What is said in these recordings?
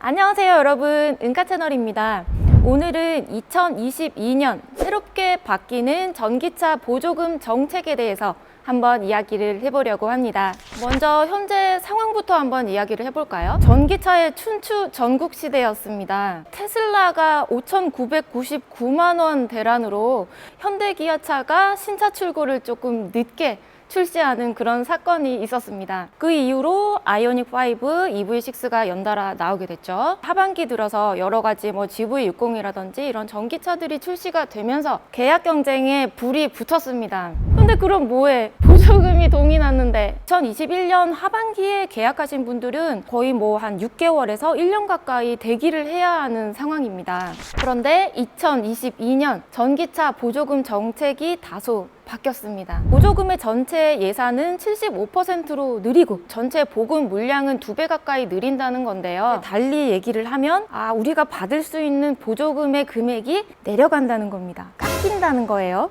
안녕하세요 여러분, 은카 채널입니다. 오늘은 2022년 새롭게 바뀌는 전기차 보조금 정책에 대해서 한번 이야기를 해보려고 합니다. 먼저 현재 상황부터 한번 이야기를 해볼까요? 전기차의 춘추 전국 시대였습니다. 테슬라가 5,999만 원 대란으로 현대기아차가 신차 출고를 조금 늦게 출시하는 그런 사건이 있었습니다. 그 이후로 아이오닉 5, EV6가 연달아 나오게 됐죠. 하반기 들어서 여러 가지 GV60이라든지 이런 전기차들이 출시가 되면서 계약 경쟁에 불이 붙었습니다. 근데 그럼 뭐해? 보조금이 동이 났는데 2021년 하반기에 계약하신 분들은 거의 한 6개월에서 1년 가까이 대기를 해야 하는 상황입니다. 그런데 2022년 전기차 보조금 정책이 다소 바뀌었습니다. 보조금의 전체 예산은 75%로 느리고 전체 보금 물량은 2배 가까이 느린다는 건데요. 달리 얘기를 하면 우리가 받을 수 있는 보조금의 금액이 내려간다는 겁니다. 깎인다는 거예요.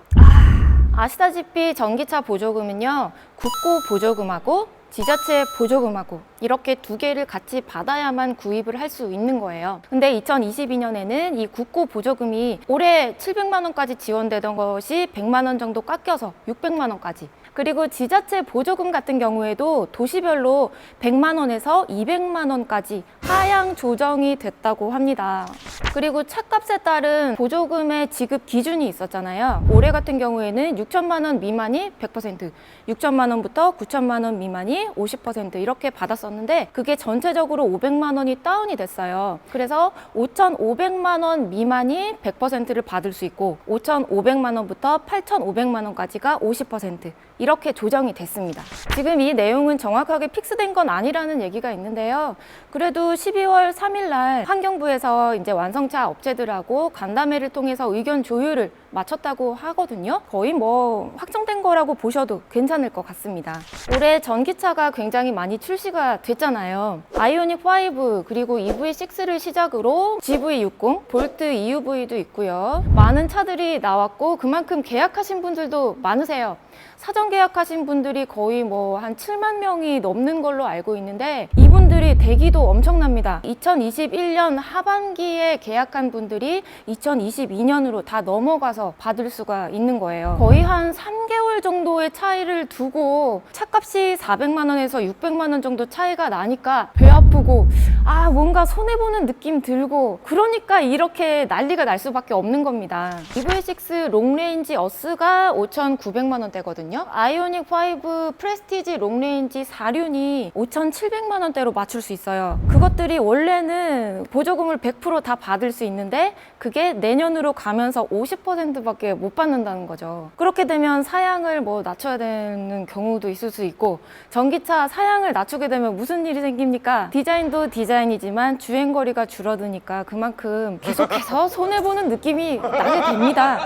아시다시피 전기차 보조금은요, 국고 보조금하고 지자체 보조금하고 이렇게 두 개를 같이 받아야만 구입을 할 수 있는 거예요. 근데 2022년에는 이 국고 보조금이 올해 700만 원까지 지원되던 것이 100만 원 정도 깎여서 600만 원까지, 그리고 지자체 보조금 같은 경우에도 도시별로 100만 원에서 200만 원까지 하향 조정이 됐다고 합니다. 그리고 차값에 따른 보조금의 지급 기준이 있었잖아요. 올해 같은 경우에는 6천만 원 미만이 100%, 6천만 원부터 9천만 원 미만이 50% 이렇게 받았었는데 그게 전체적으로 500만 원이 다운이 됐어요. 그래서 5,500만 원 미만이 100%를 받을 수 있고 5,500만 원부터 8,500만 원까지가 50% 이렇게 조정이 됐습니다. 지금 이 내용은 정확하게 픽스된 건 아니라는 얘기가 있는데요. 그래도 12월 3일 날 환경부에서 이제 완성차 업체들하고 간담회를 통해서 의견 조율을 마쳤다고 하거든요. 거의 확정된 거라고 보셔도 괜찮을 것 같습니다. 올해 전기차가 굉장히 많이 출시가 됐잖아요. 아이오닉 5 그리고 EV6를 시작으로 GV60, 볼트 EUV도 있고요. 많은 차들이 나왔고 그만큼 계약하신 분들도 많으세요. 사전 계약하신 분들이 거의 한 7만 명이 넘는 걸로 알고 있는데 이분들이 대기도 엄청납니다. 2021년 하반기에 계약한 분들이 2022년으로 다 넘어가서 받을 수가 있는 거예요. 거의 한 3개월 정도의 차이를 두고 차값이 400만 원에서 600만 원 정도 차이가 나니까 배 아프고 뭔가 손해보는 느낌 들고 그러니까 이렇게 난리가 날 수밖에 없는 겁니다. EV6 롱레인지 어스가 5,900만 원대거든요. 아이오닉 5 프레스티지 롱레인지 4륜이 5,700만 원대로 맞출 수 있어요. 그것들이 원래는 보조금을 100% 다 받을 수 있는데 그게 내년으로 가면서 50%밖에 못 받는다는 거죠. 그렇게 되면 사양을 낮춰야 되는 경우도 있을 수 있고, 전기차 사양을 낮추게 되면 무슨 일이 생깁니까? 디자인도 디자인이지만 주행거리가 줄어드니까 그만큼 계속해서 손해보는 느낌이 나게 됩니다.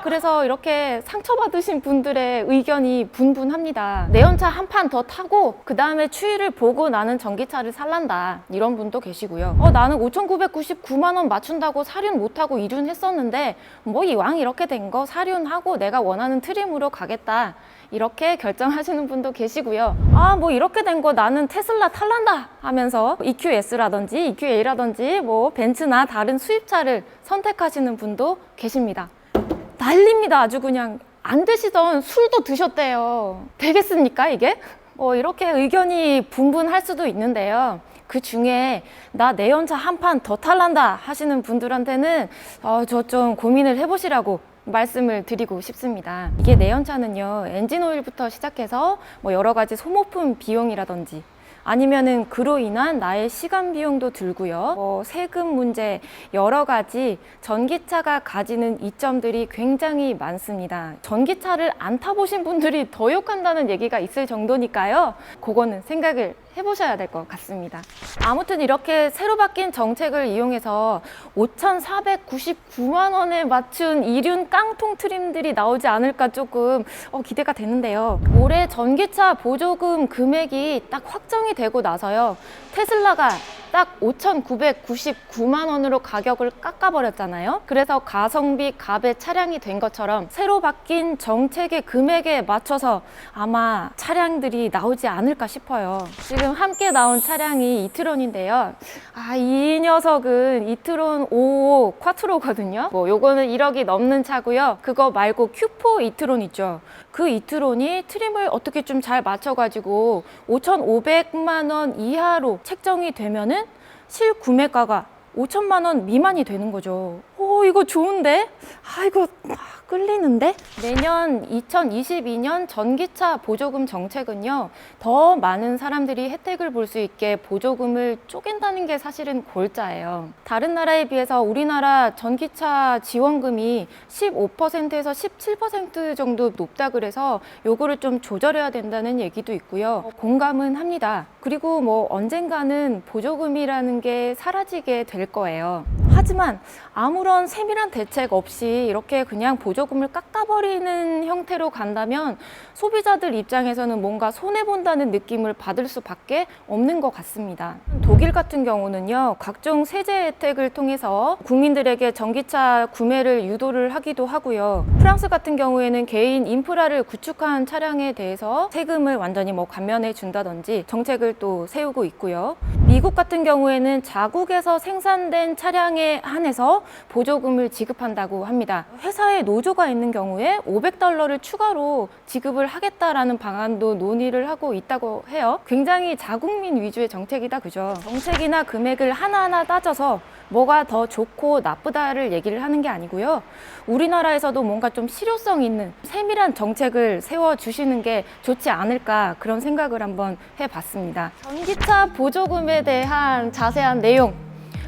그래서 이렇게 상처받으신 분들의 의견이 분분합니다. 내연차 한 판 더 타고 그 다음에 추이를 보고 나는 전기차를 살란다, 이런 분도 계시고요. 나는 5,999만 원 맞춘다고 4륜 못하고 2륜 했었는데 이왕 이렇게 된 거 4륜하고 내가 원하는 트림으로 가겠다, 이렇게 결정하시는 분도 계시고요. 이렇게 된 거 나는 테슬라 탈란다 하면서 EQS라든지 EQA라든지 벤츠나 다른 수입차를 선택하시는 분도 계십니다. 난립니다. 아주 그냥. 안 드시던 술도 드셨대요. 되겠습니까 이게? 이렇게 의견이 분분할 수도 있는데요. 그 중에 나 내연차 한 판 더 탈란다 하시는 분들한테는 저 좀 고민을 해보시라고 말씀을 드리고 싶습니다. 이게 내연차는요, 엔진오일부터 시작해서 여러 가지 소모품 비용이라든지 아니면은 그로 인한 나의 시간 비용도 들고요. 세금 문제, 여러 가지 전기차가 가지는 이점들이 굉장히 많습니다. 전기차를 안 타보신 분들이 더 욕한다는 얘기가 있을 정도니까요. 그거는 생각을 해보셔야 될 것 같습니다. 아무튼 이렇게 새로 바뀐 정책을 이용해서 5,499만 원에 맞춘 이륜 깡통 트림들이 나오지 않을까 조금 기대가 되는데요. 올해 전기차 보조금 금액이 딱 확정이 되고 나서요, 테슬라가 딱 5,999만 원으로 가격을 깎아버렸잖아요. 그래서 가성비 갑의 차량이 된 것처럼 새로 바뀐 정책의 금액에 맞춰서 아마 차량들이 나오지 않을까 싶어요. 지금 함께 나온 차량이 이트론인데요. 이 녀석은 이트론 5 쿼트로거든요. 요거는 1억이 넘는 차고요. 그거 말고 Q4 이트론 있죠. 그 이트론이 트림을 어떻게 좀 잘 맞춰가지고 5,500만 원 이하로 책정이 되면은 실구매가가 5천만 원 미만이 되는 거죠. 이거 좋은데? 이거 끌리는데? 내년 2022년 전기차 보조금 정책은요, 더 많은 사람들이 혜택을 볼 수 있게 보조금을 쪼갠다는 게 사실은 골자예요. 다른 나라에 비해서 우리나라 전기차 지원금이 15%에서 17% 정도 높다 그래서 요거를 좀 조절해야 된다는 얘기도 있고요. 공감은 합니다. 그리고 언젠가는 보조금이라는 게 사라지게 될 거예요. 하지만 아무런 세밀한 대책 없이 이렇게 그냥 보조금을 깎아버리는 형태로 간다면 소비자들 입장에서는 뭔가 손해본다는 느낌을 받을 수밖에 없는 것 같습니다. 독일 같은 경우는요, 각종 세제 혜택을 통해서 국민들에게 전기차 구매를 유도를 하기도 하고요. 프랑스 같은 경우에는 개인 인프라를 구축한 차량에 대해서 세금을 완전히 감면해 준다든지 정책을 또 세우고 있고요. 미국 같은 경우에는 자국에서 생산된 차량에 한해서 보조금을 지급한다고 합니다. 회사에 노조가 있는 경우에 $500를 추가로 지급을 하겠다라는 방안도 논의를 하고 있다고 해요. 굉장히 자국민 위주의 정책이다, 그죠? 정책이나 금액을 하나하나 따져서 뭐가 더 좋고 나쁘다를 얘기를 하는 게 아니고요. 우리나라에서도 뭔가 좀 실효성 있는 세밀한 정책을 세워주시는 게 좋지 않을까, 그런 생각을 한번 해봤습니다. 전기차 보조금에 대한 자세한 내용,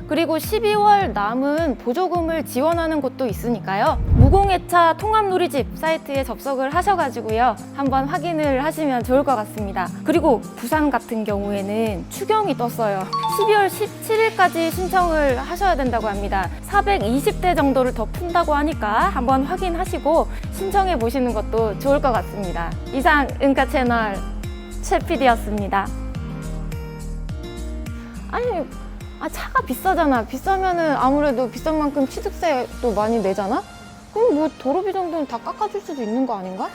그리고 12월 남은 보조금을 지원하는 곳도 있으니까요. 무공해차 통합누리집 사이트에 접속을 하셔가지고요, 한번 확인을 하시면 좋을 것 같습니다. 그리고 부산 같은 경우에는 추경이 떴어요. 12월 17일까지 신청을 하셔야 된다고 합니다. 420대 정도를 더 푼다고 하니까 한번 확인하시고 신청해 보시는 것도 좋을 것 같습니다. 이상 은카 채널 최 PD였습니다. 차가 비싸잖아. 비싸면은 아무래도 비싼 만큼 취득세도 많이 내잖아? 그럼 도로비 정도는 다 깎아줄 수도 있는 거 아닌가?